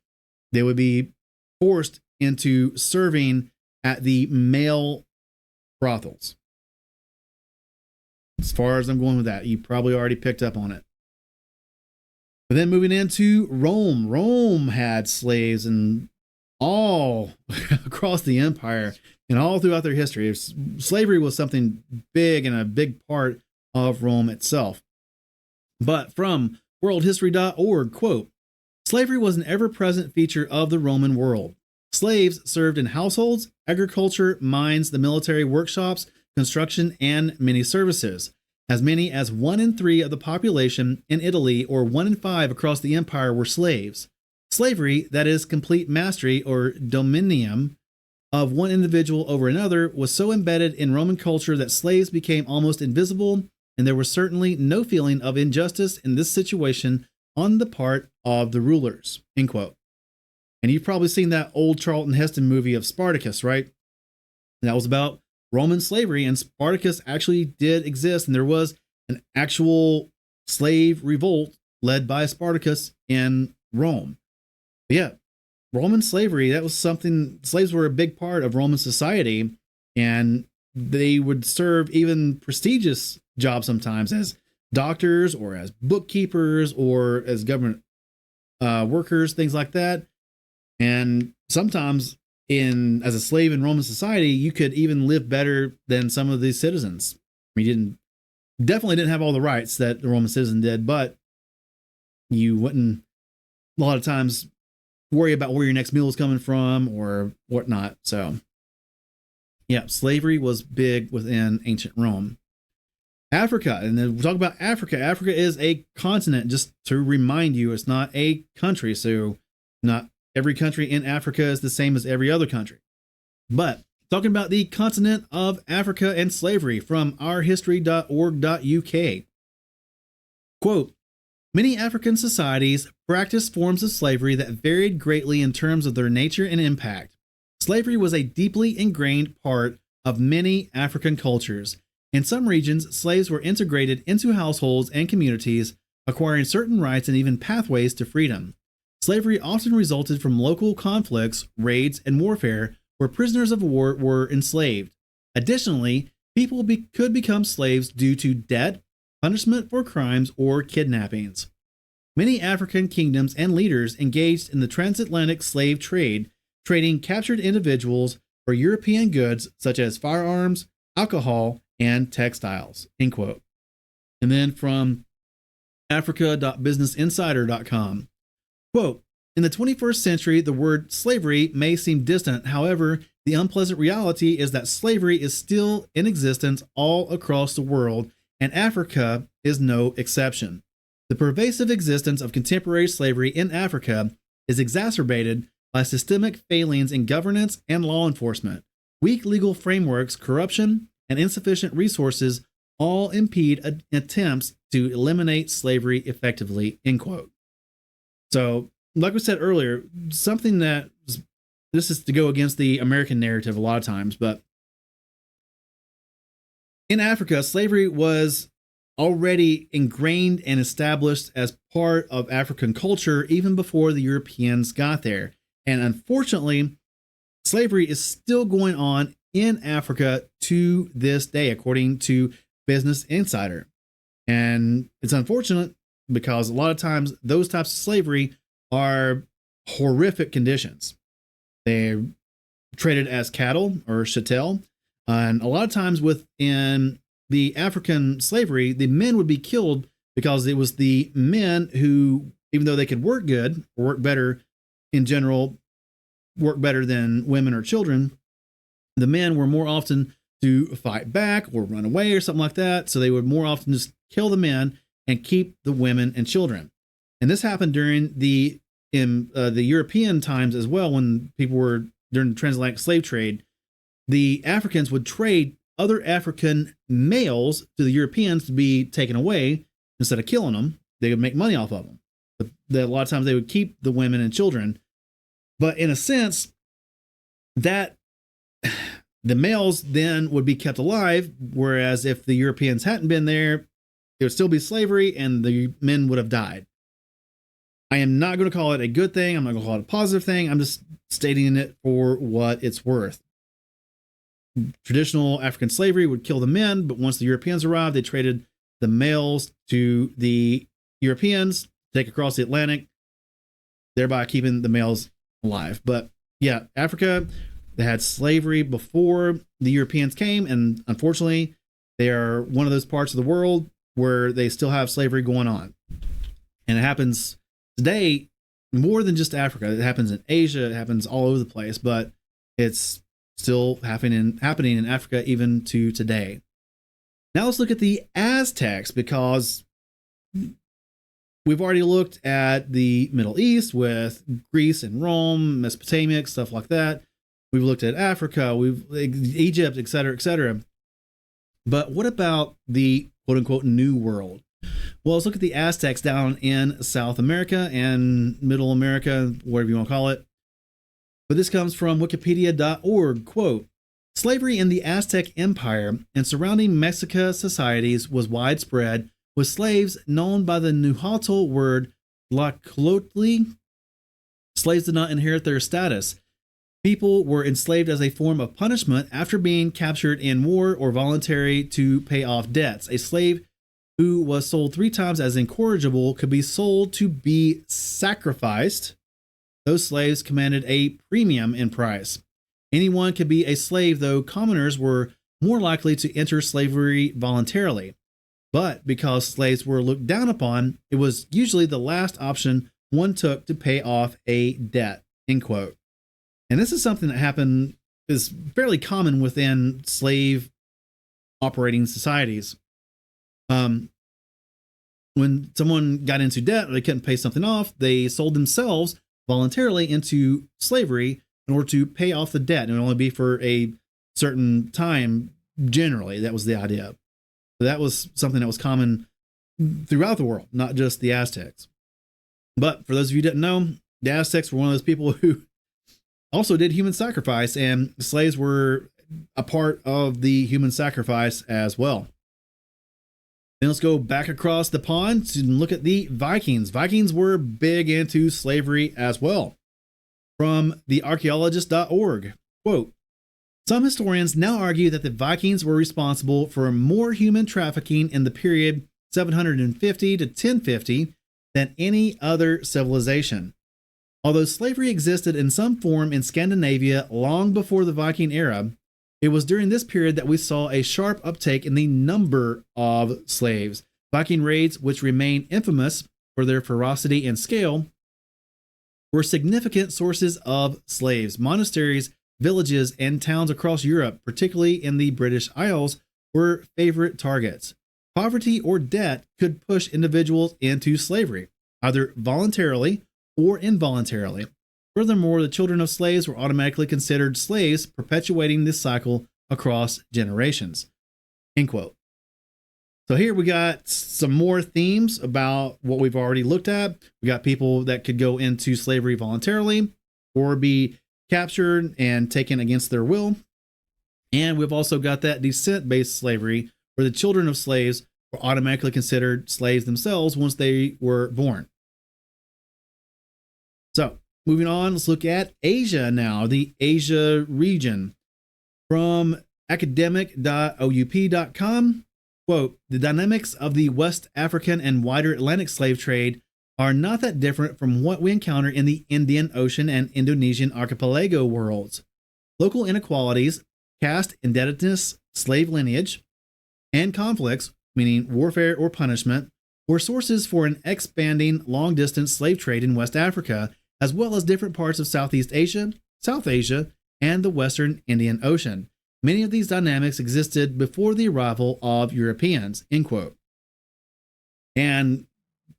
They would be forced into serving at the male brothels. As far as I'm going with that, you probably already picked up on it. But then moving into Rome. Rome had slaves and all across the empire and all throughout their history. Slavery was something big and a big part of Rome itself. But from worldhistory.org, quote, slavery was an ever-present feature of the Roman world. Slaves served in households, agriculture, mines, the military workshops, construction, and many services. As many as 1 in 3 of the population in Italy or 1 in 5 across the empire were slaves. Slavery, that is complete mastery or dominium of one individual over another, was so embedded in Roman culture that slaves became almost invisible, and there was certainly no feeling of injustice in this situation on the part of the rulers, end quote. And you've probably seen that old Charlton Heston movie of Spartacus, right? And that was about Roman slavery, and Spartacus actually did exist, and there was an actual slave revolt led by Spartacus in Rome. But yeah, Roman slavery, that was something, slaves were a big part of Roman society, and they would serve even prestigious jobs sometimes as doctors or as bookkeepers or as government workers, things like that. And sometimes as a slave in Roman society, you could even live better than some of these citizens. You definitely didn't have all the rights that the Roman citizen did, but you wouldn't a lot of times worry about where your next meal is coming from or whatnot. So yeah, slavery was big within ancient Rome. Africa, and then we'll talk about Africa. Africa is a continent, just to remind you, it's not a country. So not every country in Africa is the same as every other country. But talking about the continent of Africa and slavery from ourhistory.org.uk. Quote, many African societies practiced forms of slavery that varied greatly in terms of their nature and impact. Slavery was a deeply ingrained part of many African cultures. In some regions, slaves were integrated into households and communities, acquiring certain rights and even pathways to freedom. Slavery often resulted from local conflicts, raids, and warfare where prisoners of war were enslaved. Additionally, people could become slaves due to debt, punishment for crimes, or kidnappings. Many African kingdoms and leaders engaged in the transatlantic slave trade, trading captured individuals for European goods such as firearms, alcohol, and textiles. End quote. And then from Africa.businessinsider.com, quote, in the 21st century, the word slavery may seem distant. However, the unpleasant reality is that slavery is still in existence all across the world, and Africa is no exception. The pervasive existence of contemporary slavery in Africa is exacerbated by systemic failings in governance and law enforcement. Weak legal frameworks, corruption, and insufficient resources all impede attempts to eliminate slavery effectively, end quote. So, like we said earlier, something that this is to go against the American narrative a lot of times, but in Africa, slavery was already ingrained and established as part of African culture even before the Europeans got there. And unfortunately, slavery is still going on in Africa to this day, according to Business Insider. And it's unfortunate because a lot of times those types of slavery are horrific conditions. They're traded as cattle or chattel. And a lot of times within the African slavery, the men would be killed because it was the men who, even though they could work good or work better in general, work better than women or children, the men were more often to fight back or run away or something like that. So they would more often just kill the men and keep the women and children. And this happened during the European times as well, when people were during the transatlantic slave trade. The Africans would trade other African males to the Europeans to be taken away. Instead of killing them, they would make money off of them. But a lot of times they would keep the women and children. But in a sense, that the males then would be kept alive, whereas if the Europeans hadn't been there, it would still be slavery and the men would have died. I am not going to call it a good thing. I'm not going to call it a positive thing. I'm just stating it for what it's worth. Traditional African slavery would kill the men, but once the Europeans arrived, they traded the males to the Europeans to take across the Atlantic, thereby keeping the males alive. But yeah, Africa, they had slavery before the Europeans came, and unfortunately, they are one of those parts of the world where they still have slavery going on. And it happens today more than just Africa. It happens in Asia, it happens all over the place, but it's still happening in Africa even to today. Now let's look at the Aztecs, because we've already looked at the Middle East with Greece and Rome, Mesopotamia, stuff like that. We've looked at Africa, Egypt, etc., etc. But what about the quote-unquote New World? Well, let's look at the Aztecs down in South America and Middle America, whatever you want to call it. But this comes from wikipedia.org, quote, slavery in the Aztec Empire and surrounding Mexica societies was widespread, with slaves known by the Nahuatl word tlacolotli. Slaves did not inherit their status. People were enslaved as a form of punishment after being captured in war or voluntary to pay off debts. A slave who was sold 3 times as incorrigible could be sold to be sacrificed. Those slaves commanded a premium in price. Anyone could be a slave, though commoners were more likely to enter slavery voluntarily. But because slaves were looked down upon, it was usually the last option one took to pay off a debt, end quote. And this is something that is fairly common within slave operating societies. When someone got into debt or they couldn't pay something off, they sold themselves voluntarily into slavery in order to pay off the debt. And it would only be for a certain time, generally. That was the idea. So that was something that was common throughout the world, not just the Aztecs. But for those of you who didn't know, the Aztecs were one of those people who also did human sacrifice, and slaves were a part of the human sacrifice as well. Then let's go back across the pond to look at the Vikings. Vikings were big into slavery as well. From thearchaeologist.org, quote, some historians now argue that the Vikings were responsible for more human trafficking in the period 750 to 1050 than any other civilization. Although slavery existed in some form in Scandinavia long before the Viking era, it was during this period that we saw a sharp uptake in the number of slaves. Viking raids, which remain infamous for their ferocity and scale, were significant sources of slaves. Monasteries, villages, and towns across Europe, particularly in the British Isles, were favorite targets. Poverty or debt could push individuals into slavery, either voluntarily or involuntarily. Furthermore, the children of slaves were automatically considered slaves, perpetuating this cycle across generations. End quote. So here we got some more themes about what we've already looked at. We got people that could go into slavery voluntarily or be captured and taken against their will. And we've also got that descent-based slavery, where the children of slaves were automatically considered slaves themselves once they were born. So, moving on, let's look at Asia now, the Asia region. From academic.oup.com, quote, the dynamics of the West African and wider Atlantic slave trade are not that different from what we encounter in the Indian Ocean and Indonesian archipelago worlds. Local inequalities, caste indebtedness, slave lineage, and conflicts, meaning warfare or punishment, were sources for an expanding long-distance slave trade in West Africa, as well as different parts of Southeast Asia, South Asia, and the Western Indian Ocean. Many of these dynamics existed before the arrival of Europeans, end quote. And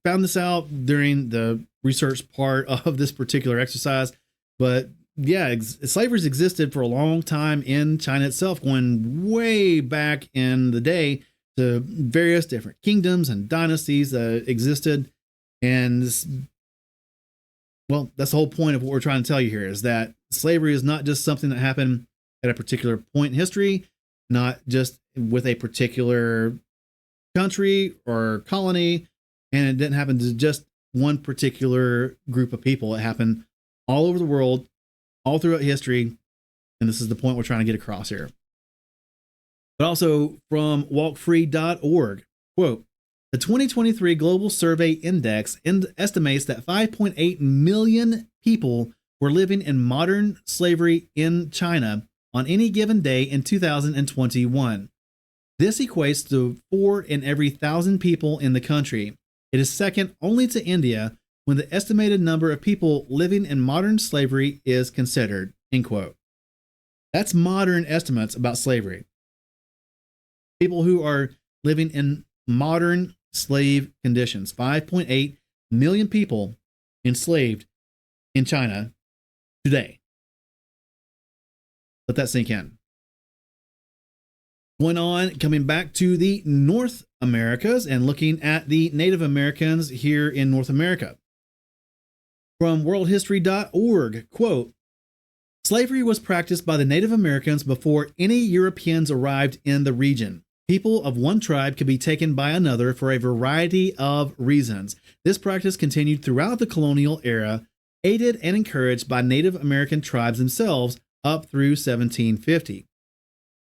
found this out during the research part of this particular exercise, but yeah, slavery's existed for a long time in China itself, going way back in the day to various different kingdoms and dynasties that existed. And this, well, that's the whole point of what we're trying to tell you here, is that slavery is not just something that happened at a particular point in history, not just with a particular country or colony, and it didn't happen to just one particular group of people. It happened all over the world, all throughout history, and this is the point we're trying to get across here. But also from walkfree.org, quote, the 2023 Global Survey Index estimates that 5.8 million people were living in modern slavery in China on any given day in 2021. This equates to 4 in every 1,000 people in the country. It is second only to India when the estimated number of people living in modern slavery is considered, end quote. That's modern estimates about slavery. People who are living in modern slave conditions. 5.8 million people enslaved in China today. Let that sink in. Going on, coming back to the North Americas and looking at the Native Americans here in North America. From worldhistory.org, quote, slavery was practiced by the Native Americans before any Europeans arrived in the region. People of one tribe could be taken by another for a variety of reasons. This practice continued throughout the colonial era, aided and encouraged by Native American tribes themselves up through 1750.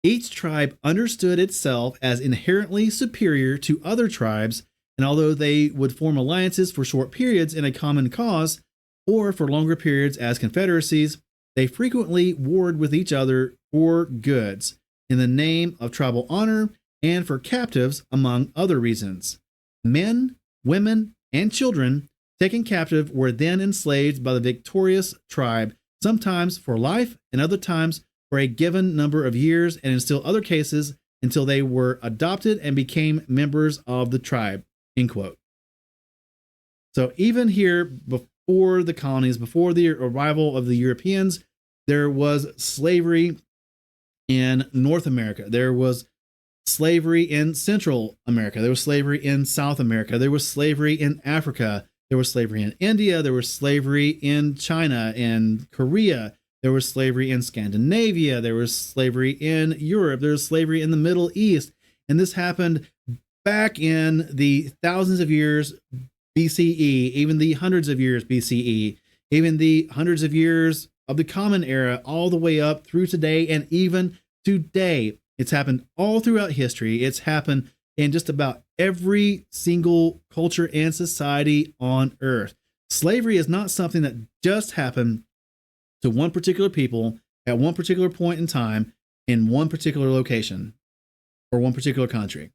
Each tribe understood itself as inherently superior to other tribes, and although they would form alliances for short periods in a common cause, or for longer periods as confederacies, they frequently warred with each other for goods, in the name of tribal honor, and for captives, among other reasons. Men, women, and children taken captive were then enslaved by the victorious tribe, sometimes for life and other times for a given number of years, and in still other cases until they were adopted and became members of the tribe, end quote. So even here, before the colonies, before the arrival of the Europeans, there was slavery in North America. There was slavery in Central America. There was slavery in South America. There was slavery in Africa. There was slavery in India. There was slavery in China and Korea. There was slavery in Scandinavia. There was slavery in Europe. There was slavery in the Middle East. And this happened back in the thousands of years BCE, even the hundreds of years BCE, even the hundreds of years of the Common Era, all the way up through today, and even today. It's happened all throughout history. It's happened in just about every single culture and society on earth. Slavery is not something that just happened to one particular people at one particular point in time in one particular location or one particular country.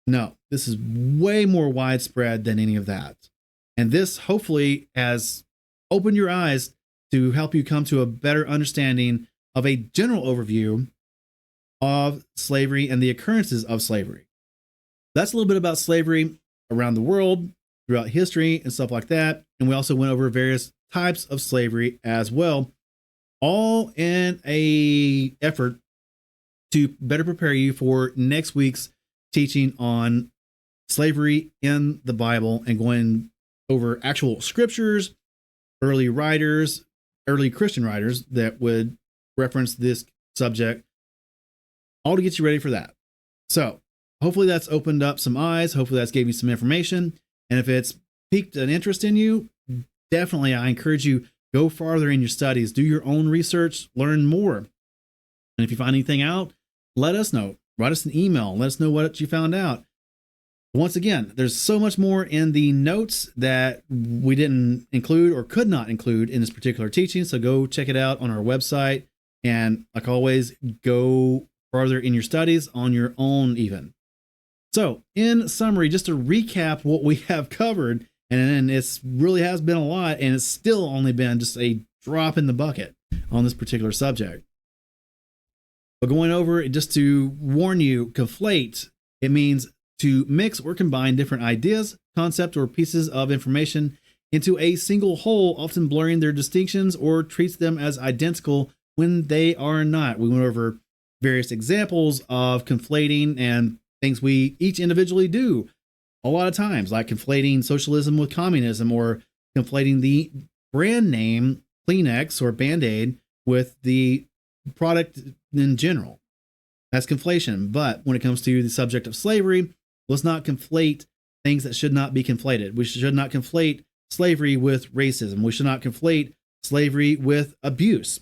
No, this is way more widespread than any of that. And this hopefully has opened your eyes to help you come to a better understanding of a general overview of slavery and the occurrences of slavery. That's a little bit about slavery around the world, throughout history and stuff like that. And we also went over various types of slavery as well, all in a effort to better prepare you for next week's teaching on slavery in the Bible and going over actual scriptures, early writers, early Christian writers that would reference this subject, all to get you ready for that. So hopefully that's opened up some eyes. Hopefully that's gave you some information. And if it's piqued an interest in you, definitely I encourage you, go farther in your studies, do your own research, learn more. And if you find anything out, let us know. Write us an email. Let us know what you found out. Once again, there's so much more in the notes that we didn't include or could not include in this particular teaching. So go check it out on our website. And like always, go farther in your studies on your own even. So in summary, just to recap what we have covered, and it's really has been a lot, and it's still only been just a drop in the bucket on this particular subject. But going over it, just to warn you, conflate, it means to mix or combine different ideas, concepts, or pieces of information into a single whole, often blurring their distinctions or treats them as identical when they are not. We went over various examples of conflating and things we each individually do a lot of times, like conflating socialism with communism, or conflating the brand name Kleenex or Band-Aid with the product in general. That's conflation. But when it comes to the subject of slavery, let's not conflate things that should not be conflated. We should not conflate slavery with racism. We should not conflate slavery with abuse.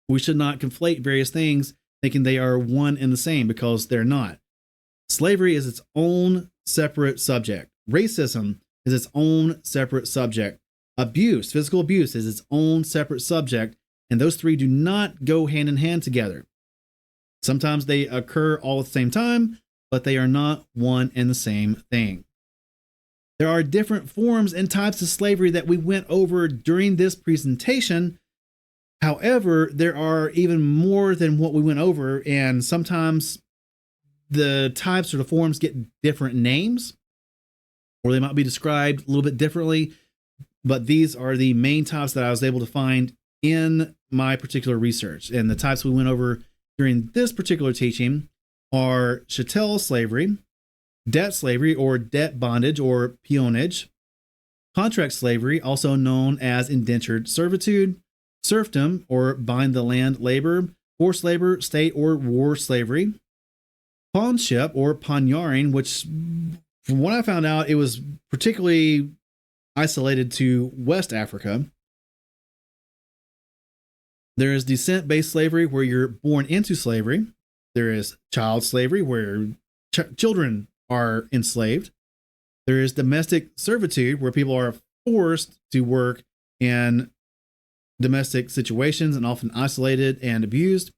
We should not conflate various things thinking they are one and the same, because they're not. Slavery is its own separate subject. Racism is its own separate subject. Abuse, physical abuse, is its own separate subject, and those three do not go hand in hand together. Sometimes they occur all at the same time, but they are not one and the same thing. There are different forms and types of slavery that we went over during this presentation. However, there are even more than what we went over, and sometimes the types or the forms get different names, or they might be described a little bit differently, but these are the main types that I was able to find in my particular research. And the types we went over during this particular teaching are chattel slavery, debt slavery or debt bondage or peonage, contract slavery, also known as indentured servitude, serfdom or bind the land labor, forced labor, state or war slavery, pawnship or Panyarring, which from what I found out, it was particularly isolated to West Africa. There is descent-based slavery, where you're born into slavery. There is child slavery, where children are enslaved. There is domestic servitude, where people are forced to work in domestic situations and often isolated and abused.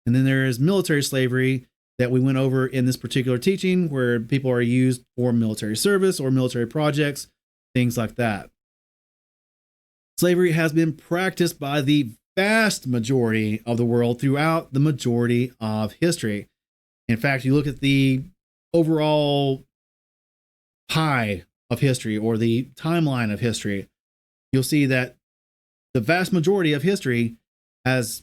And then there is military slavery that we went over in this particular teaching, where people are used for military service or military projects, things like that. Slavery has been practiced by the vast majority of the world throughout the majority of history. In fact, you look at the overall pie of history or the timeline of history, you'll see that the vast majority of history has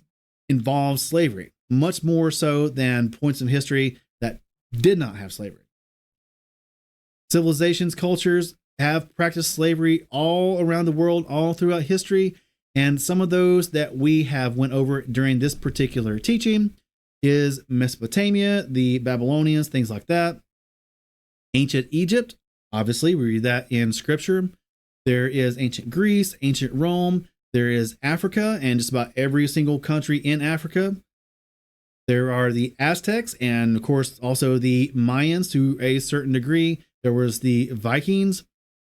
involved slavery, much more so than points in history that did not have slavery. Civilizations, cultures have practiced slavery all around the world, all throughout history. And some of those that we have went over during this particular teaching is Mesopotamia, the Babylonians, things like that. Ancient Egypt, obviously, we read that in scripture. There is ancient Greece, ancient Rome. There is Africa and just about every single country in Africa. There are the Aztecs and, of course, also the Mayans to a certain degree. There was the Vikings.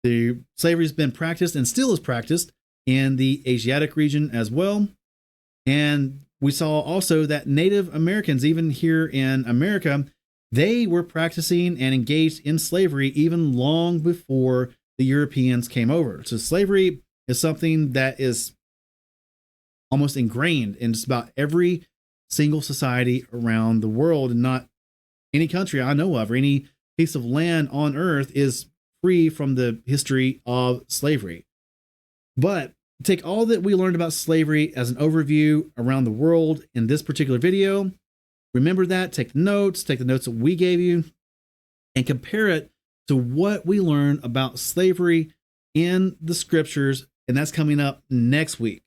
The slavery has been practiced and still is practiced in the Asiatic region as well. And we saw also that Native Americans, even here in America, they were practicing and engaged in slavery even long before the Europeans came over. So slavery is something that is almost ingrained in just about every single society around the world, and not any country I know of or any piece of land on earth is free from the history of slavery. But take all that we learned about slavery as an overview around the world in this particular video. Remember that, take the notes that we gave you, and compare it to what we learn about slavery in the scriptures, and that's coming up next week.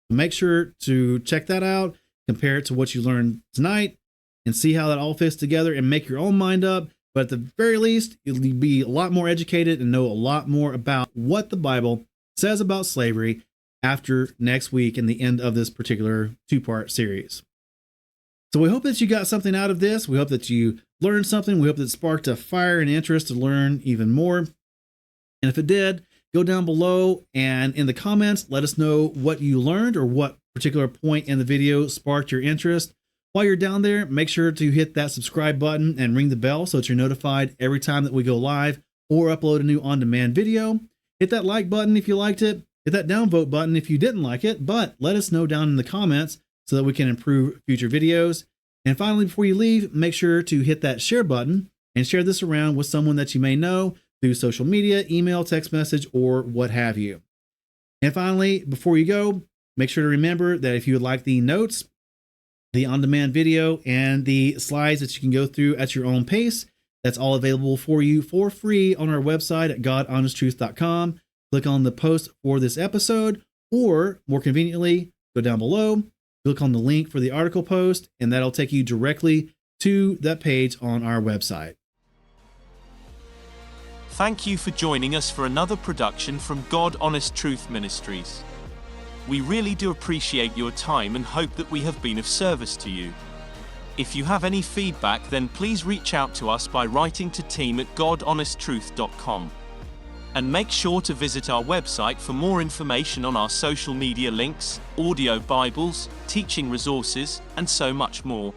Make sure to check that out, compare it to what you learned tonight, and see how that all fits together and make your own mind up. But at the very least, you'll be a lot more educated and know a lot more about what the Bible says about slavery after next week and the end of this particular two-part series. So we hope that you got something out of this. We hope that you learned something. We hope that it sparked a fire and interest to learn even more. And if it did, go down below and in the comments, let us know what you learned or what particular point in the video sparked your interest. While you're down there, make sure to hit that subscribe button and ring the bell so that you're notified every time that we go live or upload a new on-demand video. Hit that like button if you liked it. Hit that downvote button if you didn't like it, but let us know down in the comments so that we can improve future videos. And finally, before you leave, make sure to hit that share button and share this around with someone that you may know through social media, email, text message, or what have you. And finally, before you go, make sure to remember that if you would like the notes, the on-demand video, and the slides that you can go through at your own pace, that's all available for you for free on our website at godhonesttruth.com. Click on the post for this episode, or more conveniently, go down below, click on the link for the article post, and that'll take you directly to that page on our website. Thank you for joining us for another production from God Honest Truth Ministries. We really do appreciate your time and hope that we have been of service to you. If you have any feedback, then please reach out to us by writing to team@godhonesttruth.com. And make sure to visit our website for more information on our social media links, audio Bibles, teaching resources, and so much more.